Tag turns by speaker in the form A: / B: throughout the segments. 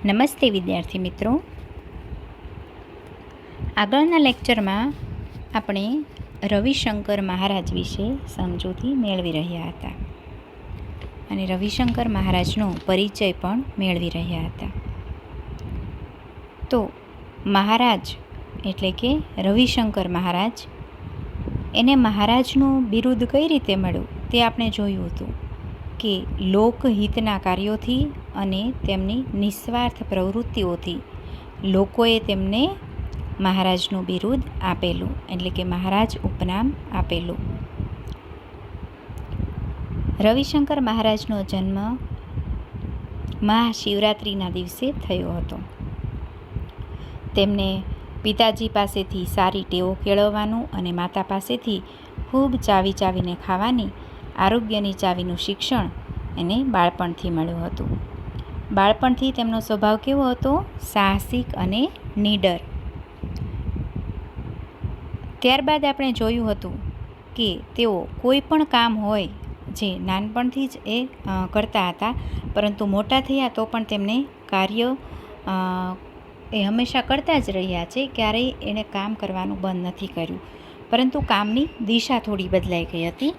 A: નમસ્તે વિદ્યાર્થી મિત્રો, આગળના લેક્ચરમાં આપણે રવિશંકર મહારાજ વિશે સમજૂતી મેળવી રહ્યા હતા અને રવિશંકર મહારાજનો પરિચય પણ મેળવી રહ્યા હતા. તો મહારાજ એટલે કે રવિશંકર મહારાજ, એને મહારાજનું બિરુદ કઈ રીતે મળ્યું તે આપણે જોયું હતું કે લોકહિતના કાર્યોથી અને તેમની નિસ્વાર્થ પ્રવૃત્તિઓથી લોકોએ તેમને મહારાજનું બિરુદ આપેલું, એટલે કે મહારાજ ઉપનામ આપેલું. રવિશંકર મહારાજનો જન્મ મહાશિવરાત્રિના દિવસે થયો હતો. તેમને પિતાજી પાસેથી સારી ટેવો કેળવવાનું અને માતા પાસેથી ખૂબ ચાવી ચાવીને ખાવાની આરોગ્યની ચાવીનું શિક્ષણ એને બાળપણથી મળ્યું હતું. બાળપણથી તેમનો સ્વભાવ કેવો હતો? સાહસિક અને નીડર. ત્યારબાદ આપણે જોયું હતું કે તેઓ કોઈ પણ કામ હોય જે નાનપણથી જ એ કરતા હતા, પરંતુ મોટા થયા તો પણ તેમને કાર્ય એ હંમેશા કરતા જ રહ્યા છે. ક્યારેય એણે કામ કરવાનું બંધ નથી કર્યું, પરંતુ કામની દિશા થોડી બદલાઈ ગઈ હતી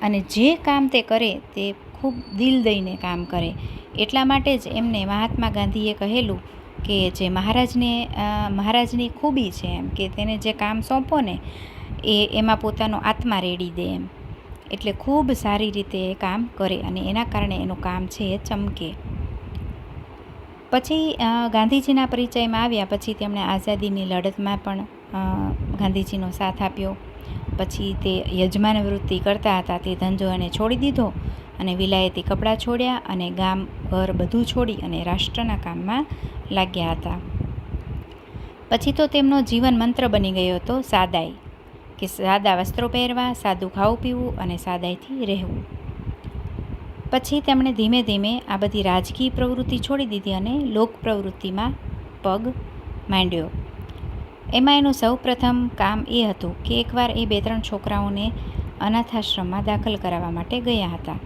A: અને જે કામ તે કરે તે ખૂબ દિલ દઈને કામ કરે. એટલા માટે જ એમને મહાત્મા ગાંધીએ કહેલું કે જે મહારાજની ખૂબી છે એમ કે તેને જે કામ સોંપો ને એમાં પોતાનો આત્મા રેડી દે એમ. એટલે ખૂબ સારી રીતે એ કામ કરે અને એના કારણે એનું કામ છે એ ચમકે. પછી ગાંધીજીના પરિચયમાં આવ્યા પછી તેમણે આઝાદીની લડતમાં પણ ગાંધીજીનો સાથ આપ્યો. પછી તે યજમાન વૃત્તિ કરતા હતા તે ધંધો એને છોડી દીધો અને વિલાયતી કપડાં છોડ્યા અને ગામ ઘર બધું છોડી અને રાષ્ટ્રના કામમાં લાગ્યા હતા. પછી તો તેમનો જીવન મંત્ર બની ગયો હતો સાદાઈ, કે સાદા વસ્ત્રો પહેરવા, સાદું ખાવું પીવું અને સાદાઈથી રહેવું. પછી તેમણે ધીમે ધીમે આ બધી રાજકીય પ્રવૃત્તિ છોડી દીધી અને લોક પ્રવૃત્તિમાં પગ માંડ્યો. એમાં એનું સૌ પ્રથમ કામ એ હતું કે એકવાર એ 2-3 છોકરાઓને અનાથાશ્રમમાં દાખલ કરાવવા માટે ગયા હતા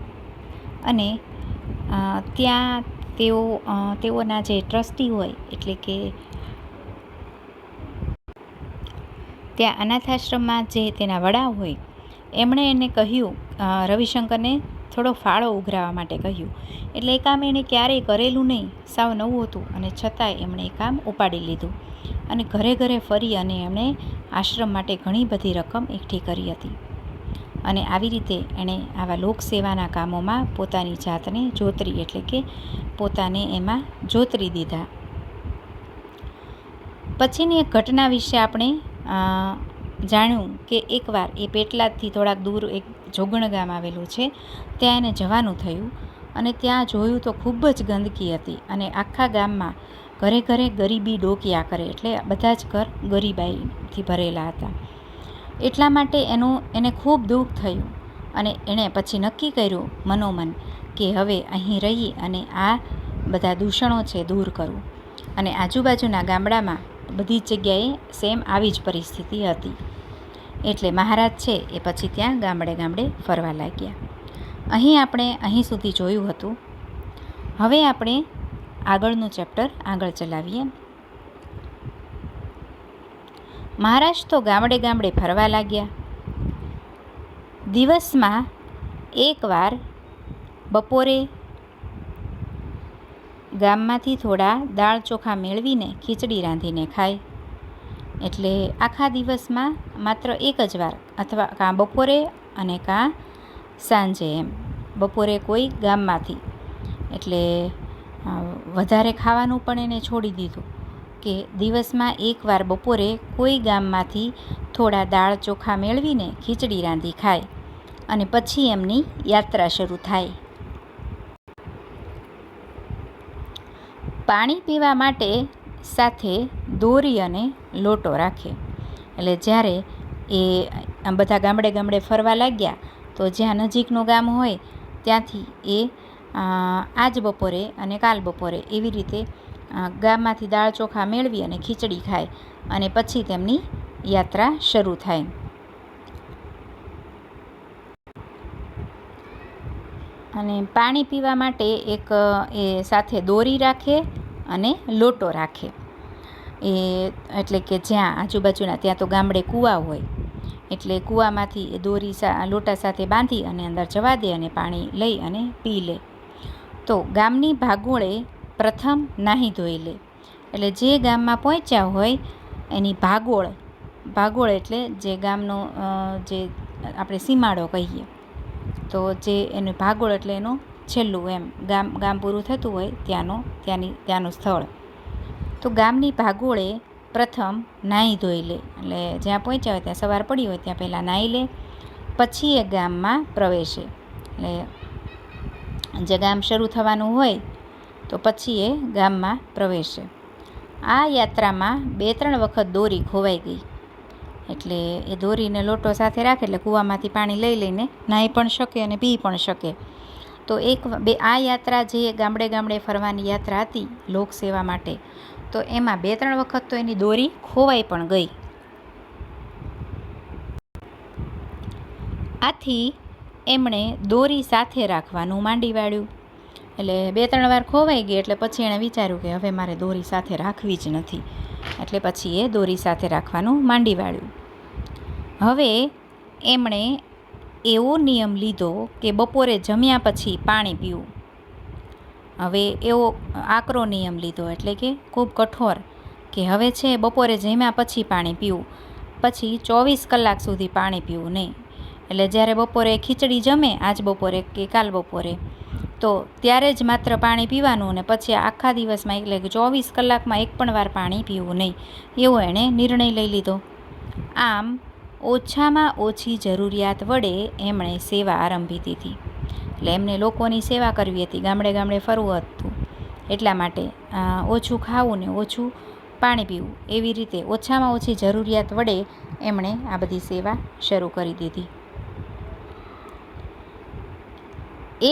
A: અને ત્યાં તેઓના જે ટ્રસ્ટી હોય, એટલે કે ત્યાં અનાથાશ્રમમાં જે તેના વડા હોય, એમણે એને કહ્યું, રવિશંકરને થોડો ફાળો ઉઘરાવવા માટે કહ્યું. એટલે એ કામ એણે ક્યારેય કરેલું નહીં, સાવ નવું હતું અને છતાંય એમણે એ કામ ઉપાડી લીધું અને ઘરે ઘરે ફરી અને એમણે આશ્રમ માટે ઘણી બધી રકમ એકઠી કરી હતી અને આવી રીતે એણે આવા લોકસેવાના કામોમાં પોતાની જાતને જોતરી, એટલે કે પોતાને એમાં જોતરી દીધા. પછીની એક ઘટના વિશે આપણે જાણ્યું કે એકવાર એ પેટલાદથી થોડાક દૂર એક જોગણ ગામ આવેલું છે, ત્યાં એને જવાનું થયું અને ત્યાં જોયું તો ખૂબ જ ગંદકી હતી અને આખા ગામમાં ઘરે ઘરે ગરીબી ડોકિયા કરે, એટલે બધા જ ઘર ગરીબાઈથી ભરેલા હતા. એટલા માટે એને ખૂબ દુઃખ થયું અને એણે પછી નક્કી કર્યું મનોમન કે હવે અહીં રહી અને આ બધા દૂષણો છે દૂર કરવું. અને આજુબાજુના ગામડામાં બધી જ જગ્યાએ સેમ આવી જ પરિસ્થિતિ હતી. એટલે મહારાજ છે એ પછી ત્યાં ગામડે ગામડે ફરવા લાગ્યા. અહીં સુધી જોયું હતું. હવે આપણે આગળનું ચેપ્ટર આગળ ચલાવીએ. મહારાજ તો ગામડે ગામડે ફરવા લાગ્યા. દિવસમાં એકવાર બપોરે ગામમાંથી થોડા દાળ ચોખા મેળવીને ખીચડી રાંધીને ખાય. એટલે આખા દિવસમાં માત્ર એક જ વાર, અથવા કાં બપોરે અને કાં સાંજે એમ. બપોરે કોઈ ગામમાંથી, એટલે વધારે ખાવાનું પણ એને છોડી દીધું કે દિવસમાં એકવાર બપોરે કોઈ ગામમાંથી થોડા દાળ ચોખા મેળવીને ખીચડી રાંધી ખાય અને પછી એમની યાત્રા શરૂ થાય. પાણી પીવા માટે સાથે દોરી અને લોટો રાખે. એટલે જ્યારે એ બધા ગામડે ગામડે ફરવા લાગ્યા તો જ્યાં નજીકનું ગામ હોય ત્યાંથી એ આજ બપોરે અને કાલ બપોરે એવી રીતે ગામમાંથી દાળ ચોખા મેળવી અને ખીચડી ખાય અને પછી તેમની યાત્રા શરૂ થાય. અને પાણી પીવા માટે એક એ સાથે દોરી રાખે અને લોટો રાખે. એ એટલે કે જ્યાં આજુબાજુના ત્યાં તો ગામડે કૂવા હોય, એટલે કૂવામાંથી એ દોરી લોટા સાથે બાંધી અને અંદર જવા દે અને પાણી લઈ અને પી લે. તો ગામની ભાગોળે પ્રથમ નાહી ધોઈ લે. એટલે જે ગામમાં પહોંચ્યા હોય એની ભાગોળ એટલે જે ગામનો જે આપણે સીમાડો કહીએ, તો જે એનું ભાગોળ એટલે એનું છેલ્લું એમ ગામ પૂરું થતું હોય ત્યાંનું સ્થળ. તો ગામની ભાગોળે પ્રથમ નાહી ધોઈ લે. એટલે જ્યાં પહોંચ્યા હોય ત્યાં સવાર પડી હોય ત્યાં પહેલાં નાહી લે, પછી એ ગામમાં પ્રવેશે. એટલે જે ગામ શરૂ થવાનું હોય તો પછી એ ગામમાં પ્રવેશે. આ યાત્રામાં 2-3 વખત દોરી ખોવાઈ ગઈ. એટલે એ દોરીને લોટો સાથે રાખે એટલે કૂવામાંથી પાણી લઈ લઈને નાહી પણ શકે અને પી પણ શકે. તો આ યાત્રા જે ગામડે ફરવાની યાત્રા હતી લોકસેવા માટે, તો એમાં 2-3 વખત તો એની દોરી ખોવાઈ પણ ગઈ. આથી એમણે દોરી સાથે રાખવાનું માંડી વાળ્યું. એટલે 2-3 વાર ખોવાઈ ગઈ એટલે પછી એણે વિચાર્યું કે હવે મારે દોરી સાથે રાખવી જ નથી. એટલે પછી એ દોરી સાથે રાખવાનું માંડી વાળ્યું. હવે એમણે એવો નિયમ લીધો કે બપોરે જમ્યા પછી પાણી પીવું. હવે એવો આકરો નિયમ લીધો, એટલે કે ખૂબ કઠોર, કે હવે છે બપોરે જમ્યા પછી પાણી પીવું, પછી 24 કલાક સુધી પાણી પીવું નહીં. એટલે જ્યારે બપોરે ખીચડી જમે આજ બપોરે કે કાલ બપોરે, તો ત્યારે જ માત્ર પાણી પીવાનું, અને પછી આખા દિવસમાં એટલે કે 24 કલાકમાં એક પણ વાર પાણી પીવું નહીં, એવો એણે નિર્ણય લઈ લીધો. આમ ઓછામાં ઓછી જરૂરિયાત વડે એમણે સેવા આરંભી દીધી. એટલે એમને લોકોની સેવા કરવી હતી, ગામડે ફરવું હતું, એટલા માટે ઓછું ખાવું ને ઓછું પાણી પીવું, એવી રીતે ઓછામાં ઓછી જરૂરિયાત વડે એમણે આ બધી સેવા શરૂ કરી દીધી.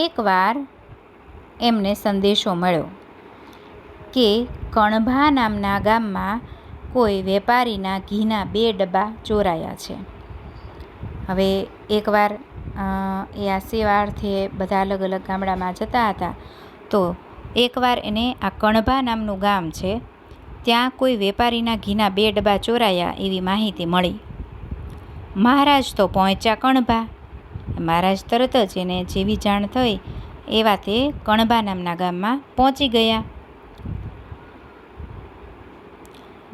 A: એકવાર એમને સંદેશો મળ્યો કે કણભા નામના ગામમાં કોઈ વેપારીના ઘીના 2 ડબ્બા ચોરાયા છે. હવે એકવાર એ આ સેવાર્થે બધા અલગ અલગ ગામડામાં જતા હતા, તો એકવાર એને આ કણભા નામનું ગામ છે ત્યાં કોઈ વેપારીના ઘીના 2 ડબ્બા ચોરાયા એવી માહિતી મળી. મહારાજ તો પહોંચ્યા કણભા. મહારાજ તરત જ એને જેવી જાણ થઈ એવા તે કણભા નામના ગામમાં પહોંચી ગયા.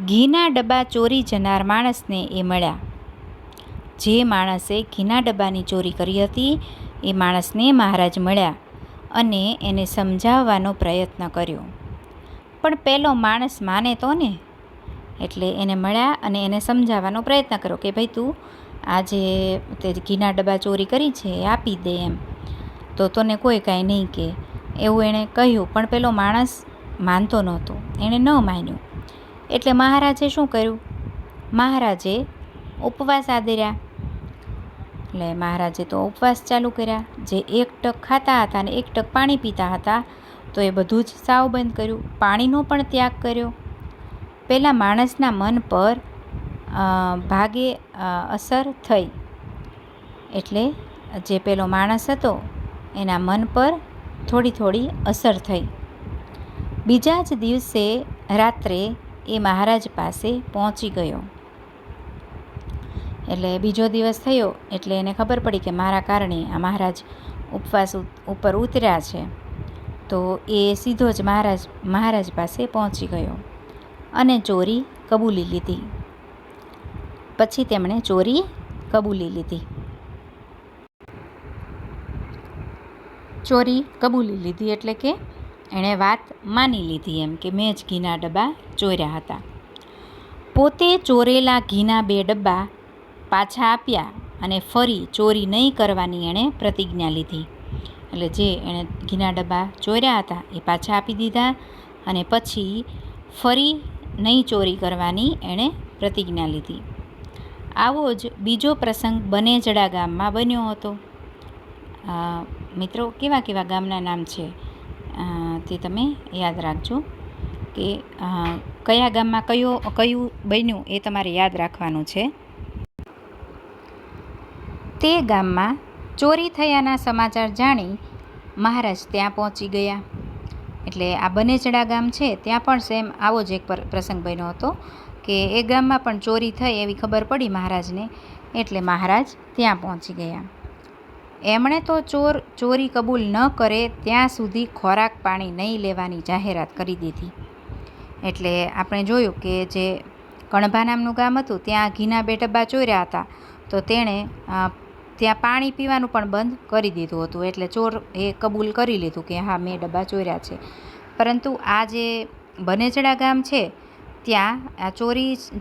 A: ઘીના ડબ્બા ચોરી જનાર માણસને એ મળ્યા. જે માણસે ઘીના ડબ્બાની ચોરી કરી હતી એ માણસને મહારાજ મળ્યા અને એને સમજાવવાનો પ્રયત્ન કર્યો. પણ પેલો માણસ માને તો ને, એટલે એને મળ્યા અને એને સમજાવવાનો પ્રયત્ન કર્યો કે ભાઈ તું આજે તે ઘીના ડબ્બા ચોરી કરી છે એ આપી દે એમ, તો તને કોઈ કાંઈ નહીં કે, એવું એણે કહ્યું. પણ પેલો માણસ માનતો નહોતો, એણે ન માન્યું. એટલે મહારાજે શું કર્યું? મહારાજે ઉપવાસ આદર્યા. એટલે મહારાજે તો ઉપવાસ ચાલુ કર્યા. જે 1 ટક ખાતા હતા અને 1 ટક પાણી પીતા હતા, તો એ બધું જ સાવ બંધ કર્યું. પાણીનો પણ ત્યાગ કર્યો. પેલા માણસના મન પર ભાગે અસર થઈ. એટલે જે પેલો માણસ હતો એના મન પર થોડી અસર થઈ. બીજા જ દિવસે રાત્રે એ મહારાજ પાસે પહોંચી ગયો. એટલે બીજો દિવસ થયો એટલે એને ખબર પડી કે મારા કારણે આ મહારાજ ઉપવાસ ઉપર ઉતર્યા છે. તો એ સીધો જ મહારાજ પાસે પહોંચી ગયો અને ચોરી કબૂલી લીધી. પછી તેમણે ચોરી કબૂલી લીધી. ચોરી કબૂલી લીધી એટલે કે એણે વાત માની લીધી, એમ કે મેં જ ઘીના ડબ્બા ચોર્યા હતા. પોતે ચોરેલા ઘીના 2 ડબ્બા પાછા આપ્યા અને ફરી ચોરી નહીં કરવાની એણે પ્રતિજ્ઞા લીધી. એટલે જે એણે ઘીના ડબ્બા ચોર્યા હતા એ પાછા આપી દીધા અને પછી ફરી નહીં ચોરી કરવાની એણે પ્રતિજ્ઞા લીધી. આવો જ બીજો પ્રસંગ બનેજડા ગામમાં બન્યો હતો. મિત્રો, કેવા કેવા ગામના નામ છે તે તમે યાદ રાખજો, કે કયા ગામમાં કયું બન્યું એ તમારે યાદ રાખવાનું છે. તે ગામમાં ચોરી થયાના સમાચાર જાણી મહારાજ ત્યાં પહોંચી ગયા. એટલે આ બનેચડા ગામ છે ત્યાં પણ સેમ આવો જ એક પ્રસંગ બન્યો હતો કે એ ગામમાં પણ ચોરી થઈ એવી ખબર પડી મહારાજને, એટલે મહારાજ ત્યાં પહોંચી ગયા. એમણે તો ચોરી કબૂલ ન કરે ત્યાં સુધી ખોરાક પાણી નહીં લેવાની જાહેરાત કરી દીધી. એટલે આપણે જોયું કે જે કણભા નામનું ગામ હતું ત્યાં ઘીના 2 ડબ્બા ચોર્યા હતા, તો તેણે ત્યાં પાણી પીવાનું પણ બંધ કરી દીધું હતું. એટલે ચોર એ કબૂલ કરી લીધું કે હા મેં ડબ્બા ચોર્યા છે. પરંતુ આ જે બનેચડા ગામ છે ત્યાં આ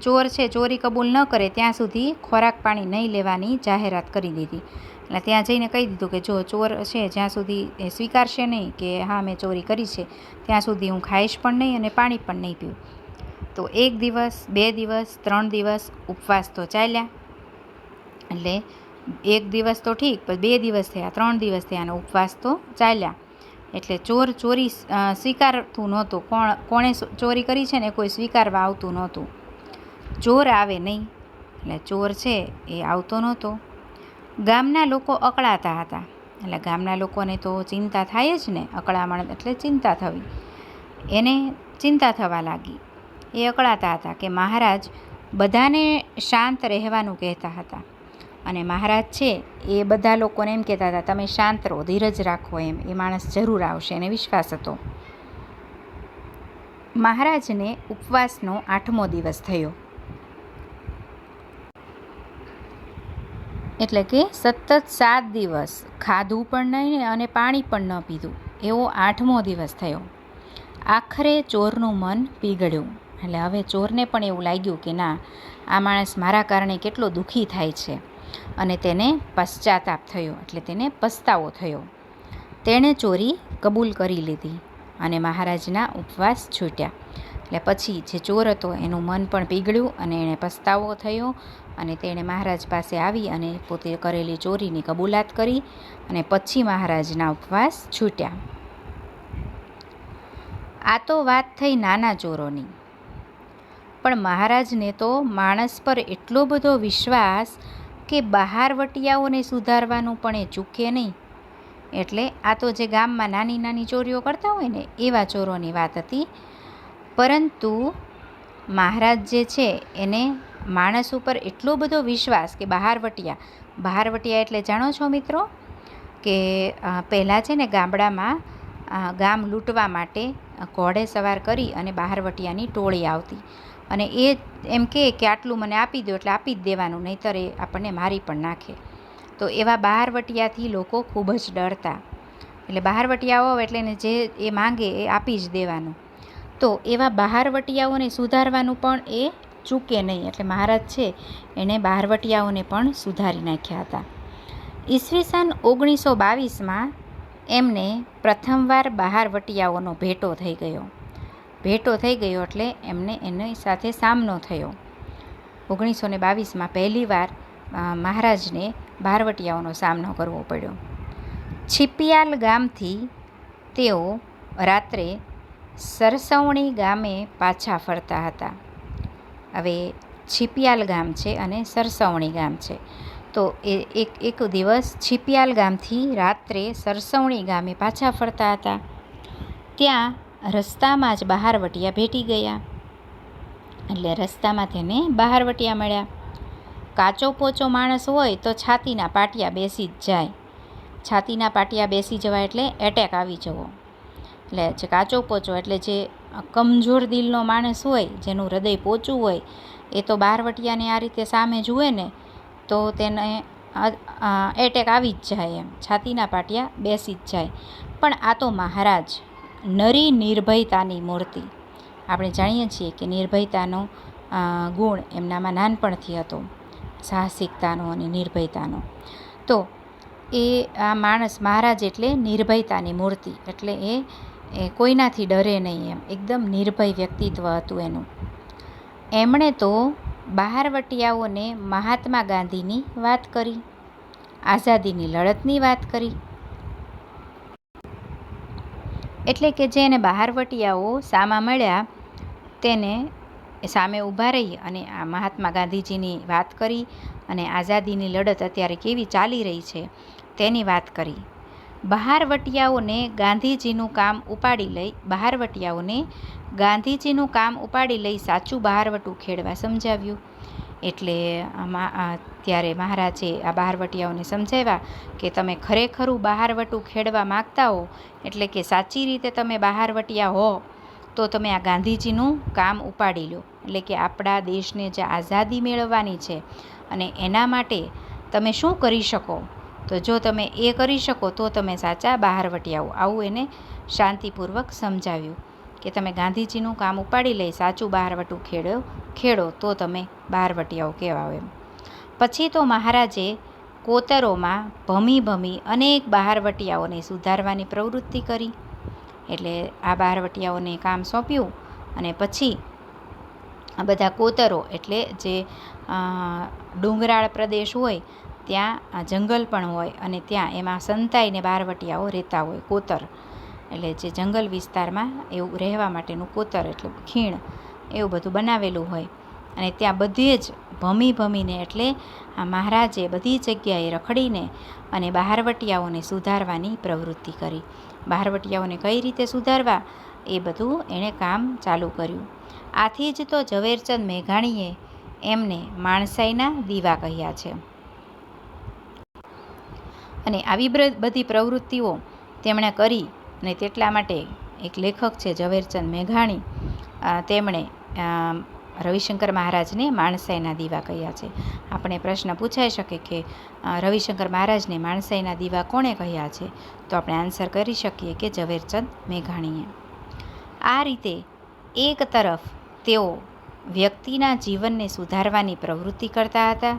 A: ચોર છે ચોરી કબૂલ ન કરે ત્યાં સુધી ખોરાક પાણી નહીં લેવાની જાહેરાત કરી દીધી. એટલે ત્યાં જઈને કહી દીધું કે જો ચોર છે જ્યાં સુધી એ સ્વીકારશે નહીં કે હા મેં ચોરી કરી છે ત્યાં સુધી હું ખાઈશ પણ નહીં અને પાણી પણ નહીં પીવું. તો 1 દિવસ 2 દિવસ 3 દિવસ ઉપવાસ તો ચાલ્યા. એટલે 1 દિવસ તો ઠીક, પણ 2 દિવસ થયા, 3 દિવસ થયા અને ઉપવાસ તો ચાલ્યા. એટલે ચોરી સ્વીકારતું નહોતું. કોણે ચોરી કરી છે ને કોઈ સ્વીકારવા આવતું નહોતું. ચોર આવે નહીં, એટલે ચોર છે એ આવતો નહોતો. ગામના લોકો અકળાતા હતા. એટલે ગામના લોકોને તો ચિંતા થાય જ ને, અકળામણ એટલે ચિંતા થવી. એને ચિંતા થવા લાગી. એ અકળાતા હતા કે મહારાજ બધાને શાંત રહેવાનું કહેતા હતા. અને મહારાજ છે એ બધા લોકોને એમ કહેતા હતા તમે શાંત રહો, ધીરજ રાખો, એમ એ માણસ જરૂર આવશે, એને વિશ્વાસ હતો. મહારાજને ઉપવાસનો 8મો દિવસ થયો. એટલે કે સતત 7 દિવસ ખાધું પણ નહીં અને પાણી પણ ન પીધું, એવો 8મો દિવસ થયો. આખરે ચોરનું મન પીગળ્યું. એટલે હવે ચોરને પણ એવું લાગ્યું કે ના, આ માણસ મારા કારણે કેટલો દુઃખી થાય છે, અને તેને પશ્ચાતાપ થયો, એટલે તેને પસ્તાવો થયો. તેણે ચોરી કબૂલ કરી લીધી અને મહારાજના ઉપવાસ છૂટ્યા. એટલે પછી જે ચોર હતો એનું મન પણ પીગળ્યું અને એણે પસ્તાવો થયો અને તેણે મહારાજ પાસે આવી અને પોતે કરેલી ચોરીની કબૂલાત કરી અને પછી મહારાજના ઉપવાસ છૂટ્યા. આ તો વાત થઈ નાના ચોરોની. પણ મહારાજને તો માણસ પર એટલો બધો વિશ્વાસ કે બહારવટિયાઓને સુધારવાનું પણ એ ચૂકે નહીં. એટલે આ તો જે ગામમાં નાની નાની ચોરીઓ કરતા હોય ને એવા ચોરોની વાત હતી. પરંતુ મહારાજ જે છે એને માણસ ઉપર એટલો બધો વિશ્વાસ કે બહારવટિયા એટલે જાણો છો મિત્રો કે પહેલાં છે ને ગામડામાં ગામ લૂંટવા માટે ઘોડે સવાર કરી અને બહારવટિયાની ટોળી આવતી, અને એ એમ કહે કે આટલું મને આપી દો એટલે આપી જ દેવાનું, નહીંતર એ આપણને મારી પણ નાખે. તો એવા બહારવટિયાથી લોકો ખૂબ જ ડરતા. એટલે બહારવટિયાઓ એટલે એને જે એ માંગે એ આપી જ દેવાનું. તો એવા બહારવટિયાઓને સુધારવાનું પણ એ ચૂકે નહીં. એટલે મહારાજ છે એણે બહારવટિયાઓને પણ સુધારી નાખ્યા હતા. ઈસવીસન 1922માં એમને પ્રથમવાર બહારવટિયાઓનો ભેટો થઈ ગયો. એટલે એમને એની સાથે સામનો થયો. 1922માં પહેલીવાર મહારાજને બહારવટિયાઓનો સામનો કરવો પડ્યો. છીપિયાલ ગામથી તેઓ રાત્રે સરસવણી ગામે પાછા ફરતા હતા. હવે છીપિયાલ ગામ છે અને સરસવણી ગામ છે. તો એક દિવસ છીપિયાલ ગામથી રાત્રે સરસવણી ગામે પાછા ફરતા હતા. ત્યાં રસ્તામાં જ બહારવટિયા ભેટી ગયા. એટલે રસ્તામાં તેને બહારવટિયા મળ્યા. કાચો પોચો માણસ હોય તો છાતીના પાટિયા બેસી જ જાય. છાતીના પાટિયા બેસી જવા એટલે એટેક આવી જવો. એટલે જે કાચો પોચો એટલે જે કમજોર દિલનો માણસ હોય, જેનું હૃદય પોચું હોય, એ તો બહારવટિયાને આ રીતે સામે જુએ ને તો તેને એટેક આવી જ જાય, એમ છાતીના પાટિયા બેસી જ જાય. પણ આ તો મહારાજ નરી નિર્ભયતાની મૂર્તિ. આપણે જાણીએ છીએ કે નિર્ભયતાનો ગુણ એમનામાં નાનપણથી હતો, સાહસિકતાનો અને નિર્ભયતાનો. તો એ આ માણસ મહારાજ એટલે નિર્ભયતાની મૂર્તિ. એટલે એ કોઈનાથી ડરે નહીં, એમ એકદમ નિર્ભય વ્યક્તિત્વ હતું એનું. એમણે તો બહારવટિયાઓને મહાત્મા ગાંધીની વાત કરી, આઝાદીની લડતની વાત કરી. એટલે કે જેને બહારવટિયાઓ સામા મળ્યા તેને સામે ઊભા રહી અને આ મહાત્મા ગાંધીજીની વાત કરી અને આઝાદીની લડત અત્યારે કેવી ચાલી રહી છે તેની વાત કરી. બહારવટિયાઓને ગાંધીજીનું કામ ઉપાડી લઈ સાચું બહારવટું ખેડવા સમજાવ્યું. એટલે ત્યારે મહારાજે આ બહારવટિયાઓને સમજાવ્યા કે તમે ખરેખરું બહારવટું ખેડવા માગતા હો, એટલે કે સાચી રીતે તમે બહારવટિયા હો, તો તમે આ ગાંધીજીનું કામ ઉપાડી લો. એટલે કે આપણા દેશને જે આઝાદી મેળવવાની છે અને એના માટે તમે શું કરી શકો, તો જો તમે એ કરી શકો તો તમે સાચા બહારવટિયાઓ. આવું એને શાંતિપૂર્વક સમજાવ્યું કે તમે ગાંધીજીનું કામ ઉપાડી લઈ સાચું બહારવટું ખેડો તો તમે બહારવટિયાઓ કહેવાઓ એમ. પછી તો મહારાજે કોતરોમાં ભમી અનેક બહારવટિયાઓને સુધારવાની પ્રવૃત્તિ કરી. એટલે આ બહારવટિયાઓને કામ સોંપ્યું અને પછી આ બધા કોતરો, એટલે જે ડુંગરાળ પ્રદેશ હોય ત્યાં જંગલ પણ હોય અને ત્યાં એમાં સંતાઈને બહારવટિયાઓ રહેતા હોય. કોતર એટલે જે જંગલ વિસ્તારમાં એવું રહેવા માટેનું કોતર, એટલે ખીણ એવું બધું બનાવેલું હોય. અને ત્યાં બધે જ ભમીને, એટલે આ મહારાજે બધી જગ્યાએ રખડીને અને બહારવટિયાઓને સુધારવાની પ્રવૃત્તિ કરી. બહારવટિયાઓને કઈ રીતે સુધારવા એ બધું એણે કામ ચાલુ કર્યું. આથી જ તો ઝવેરચંદ મેઘાણીએ એમને માણસાઈના દીવા કહ્યા છે. અને આવી બધી પ્રવૃત્તિઓ તેમણે કરી, અને તેટલા માટે એક લેખક છે ઝવેરચંદ મેઘાણી, તેમણે રવિશંકર મહારાજને માણસાઈના દીવા કહ્યા છે. આપણે પ્રશ્ન પૂછાઈ શકે કે રવિશંકર મહારાજને માણસાઈના દીવા કોણે કહ્યા છે, તો આપણે આન્સર કરી શકીએ કે ઝવેરચંદ મેઘાણીએ. આ રીતે એક તરફ તેઓ વ્યક્તિના જીવનને સુધારવાની પ્રવૃત્તિ કરતા હતા,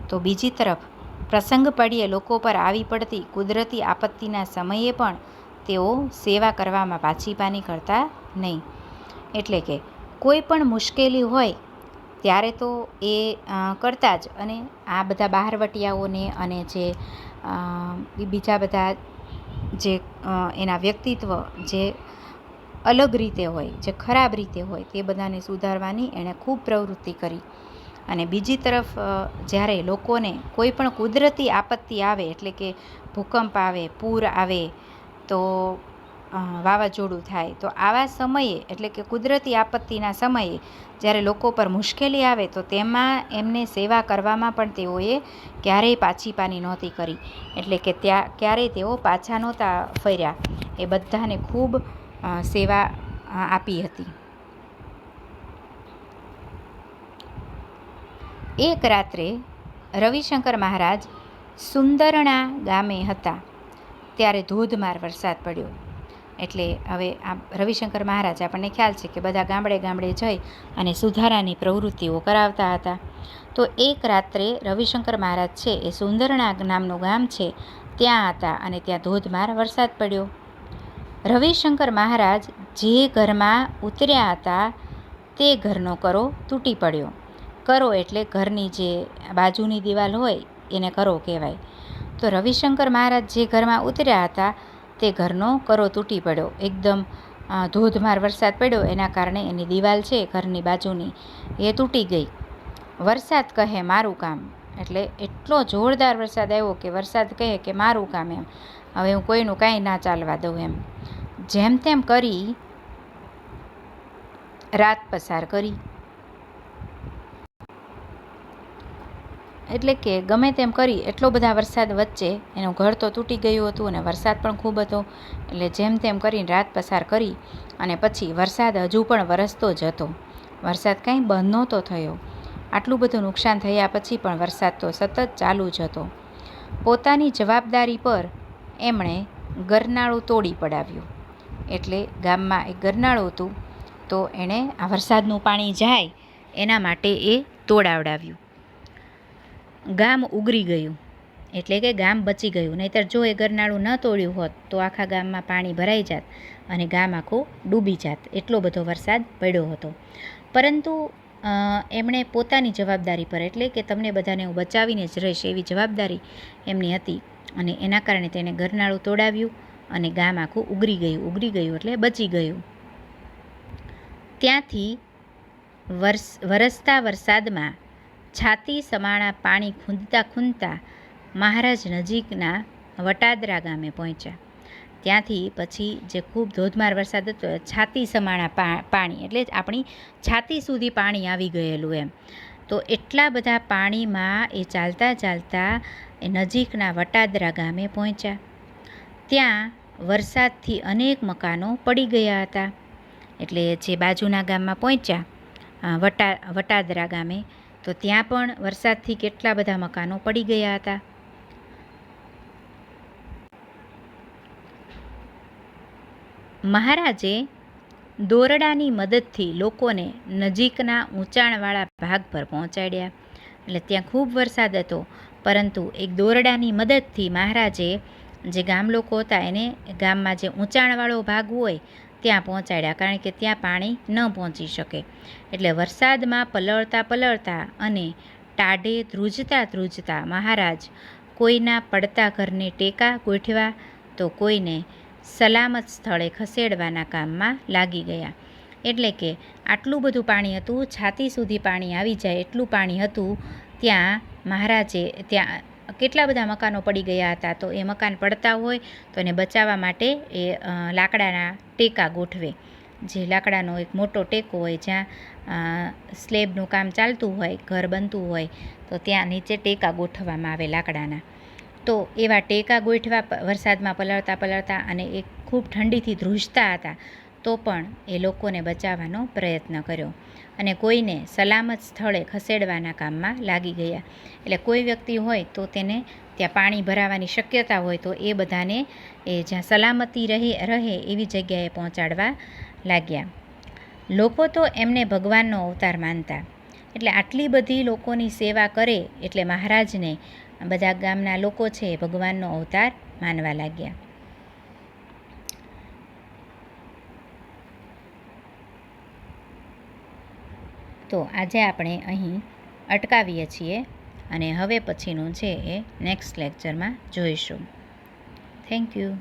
A: તો બીજી તરફ પ્રસંગ પડ્યે લોકો પર આવી પડતી કુદરતી આપત્તિના સમયે પણ તેઓ સેવા કરવામાં પાછીપાની કરતા નહીં. એટલે કે કોઈ પણ મુશ્કેલી હોય ત્યારે તો એ કરતા જ. અને આ બધા બહારવટિયાઓને અને જે બીજા બધા જે એના વ્યક્તિત્વ જે અલગ રીતે હોય, જે ખરાબ રીતે હોય, તે બધાને સુધારવાની એણે ખૂબ પ્રવૃત્તિ કરી. અને બીજી તરફ જ્યારે લોકોને કોઈ પણ કુદરતી આપત્તિ આવે, એટલે કે ભૂકંપ આવે, પૂર આવે, તો વાવાઝોડું થાય, તો આવા સમયે, એટલે કે કુદરતી આપત્તિના સમયે જ્યારે લોકો પર મુશ્કેલી આવે, તો તેમાં એમને સેવા કરવામાં પણ તેઓએ ક્યારેય પાછીપાની નહોતી કરી. એટલે કે ત્યાં ક્યારેય તેઓ પાછા નહોતા ફર્યા. એ બધાને ખૂબ સેવા આપી હતી. એક રાત્રે રવિશંકર મહારાજ સુંદરણા ગામે હતા, ત્યારે ધોધમાર વરસાદ પડ્યો. એટલે હવે આ રવિશંકર મહારાજ, આપણને ખ્યાલ છે કે બધા ગામડે જઈ અને સુધારાની પ્રવૃત્તિઓ કરાવતા હતા. તો એક રાત્રે રવિશંકર મહારાજ છે એ સુંદરણા નામનું ગામ છે ત્યાં હતા, અને ત્યાં ધોધમાર વરસાદ પડ્યો. રવિશંકર મહારાજ જે ઘરમાં ઉતર્યા હતા તે ઘરનો કરો તૂટી પડ્યો. કરો એટલે ઘરની જે બાજુની દિવાલ હોય એને કરો કહેવાય. તો રવિશંકર મહારાજ જે ઘરમાં ઉતર્યા હતા તે ઘરનો કરો તૂટી પડ્યો. એકદમ ધોધમાર વરસાદ પડ્યો, એના કારણે એની દિવાલ છે ઘરની બાજુની એ તૂટી ગઈ. વરસાદ કહે મારું કામ, એટલે એટલો જોરદાર વરસાદ આવ્યો કે વરસાદ કહે કે મારું કામ એમ, હવે હું કોઈનું કાંઈ ના ચાલવા દઉં એમ. જેમ તેમ કરી રાત પસાર કરી. એટલે કે ગમે તેમ કરી એટલો બધા વરસાદ વચ્ચે એનું ઘર તો તૂટી ગયું હતું અને વરસાદ પણ ખૂબ હતો. એટલે જેમ તેમ કરીને રાત પસાર કરી અને પછી વરસાદ હજુ પણ વરસતો જ હતો. વરસાદ કાંઈ બંધ નહોતો થયો. આટલું બધું નુકસાન થયા પછી પણ વરસાદ તો સતત ચાલુ જ હતો. પોતાની જવાબદારી પર એમણે ગરનાળું તોડી પડાવ્યું. એટલે ગામમાં એક ગરનાળું હતું, તો એણે આ વરસાદનું પાણી જાય એના માટે એ તોડાવડાવ્યું. ગામ ઉગરી ગયું, એટલે કે ગામ બચી ગયું. નહીંતર જો એ ગરનાળું ન તોડ્યું હોત તો આખા ગામમાં પાણી ભરાઈ જાત અને ગામ આખું ડૂબી જાત. એટલો બધો વરસાદ પડ્યો હતો. પરંતુ એમણે પોતાની જવાબદારી પર, એટલે કે તમને બધાને હું બચાવીને જ રહીશ એવી જવાબદારી એમની હતી, અને એના કારણે તેણે ગરનાળું તોડાવ્યું અને ગામ આખું ઉગરી ગયું એટલે બચી ગયું. ત્યાંથી વરસતા વરસાદમાં છાતી સમાણા પાણી ખૂંદતા મહારાજ નજીકના વટાદરા ગામે પહોંચ્યા. ત્યાંથી પછી જે ખૂબ ધોધમાર વરસાદ હતો છાતી સમાણા પાણી એટલે જ આપણી છાતી સુધી પાણી આવી ગયેલું એમ. તો એટલા બધા પાણીમાં એ ચાલતા ચાલતા એ નજીકના વટાદરા ગામે પહોંચ્યા. ત્યાં વરસાદથી અનેક મકાનો પડી ગયા હતા. એટલે જે બાજુના ગામમાં પહોંચ્યા વટાદરા ગામે, તો ત્યાં પણ વરસાદથી કેટલા બધા મકાનો પડી ગયા હતા. મહારાજે દોરડાની મદદથી લોકોને નજીકના ઊંચાણવાળા ભાગ પર પહોંચાડ્યા. એટલે ત્યાં ખૂબ વરસાદ હતો, પરંતુ એક દોરડાની મદદથી મહારાજે જે ગામ લોકો હતા એને ગામમાં જે ઊંચાણવાળો ભાગ હોય ત્યાં પહોંચાડ્યા, કારણ કે ત્યાં પાણી ન પહોંચી શકે. એટલે વરસાદમાં પલળતા અને ટાઢે ધ્રુજતા મહારાજ કોઈના પડતા ઘરને ટેકા ગોઠવ્યા તો કોઈને સલામત સ્થળે ખસેડવાના કામમાં લાગી ગયા. એટલે કે આટલું બધું પાણી હતું, છાતી સુધી પાણી આવી જાય એટલું પાણી હતું. ત્યાં મહારાજે ત્યાં કેટલા બધા મકાનો પડી ગયા હતા. તો એ મકાન પડતા હોય તો એને બચાવવા માટે એ લાકડાના ટેકા ગોઠવે. જે લાકડાનો એક મોટો ટેકો હોય, જ્યાં સ્લેબનું કામ ચાલતું હોય, ઘર બનતું હોય, તો ત્યાં નીચે ટેકા ગોઠવવામાં આવે લાકડાના. તો એવા ટેકા ગોઠવા વરસાદમાં પલળતા અને એ ખૂબ ઠંડીથી ધ્રુજતા હતા, તો પણ એ લોકોને બચાવવાનો પ્રયત્ન કર્યો અને કોઈને સલામત સ્થળે ખસેડવાના કામમાં લાગી ગયા. એટલે કોઈ વ્યક્તિ હોય તો તેને ત્યાં પાણી ભરાવાની શક્યતા હોય તો એ બધાને એ જ્યાં સલામતી રહે એવી જગ્યાએ પહોંચાડવા લાગ્યા. લોકો તો એમને ભગવાનનો અવતાર માનતા. એટલે આટલી બધી લોકોની સેવા કરે એટલે મહારાજને બધા ગામના લોકો છે એ ભગવાનનો અવતાર માનવા લાગ્યા. તો આજે આપણે અહીં અટકાવીએ છીએ અને હવે પછીનું છે એ નેક્સ્ટ લેક્ચરમાં જોઈશું. Thank you.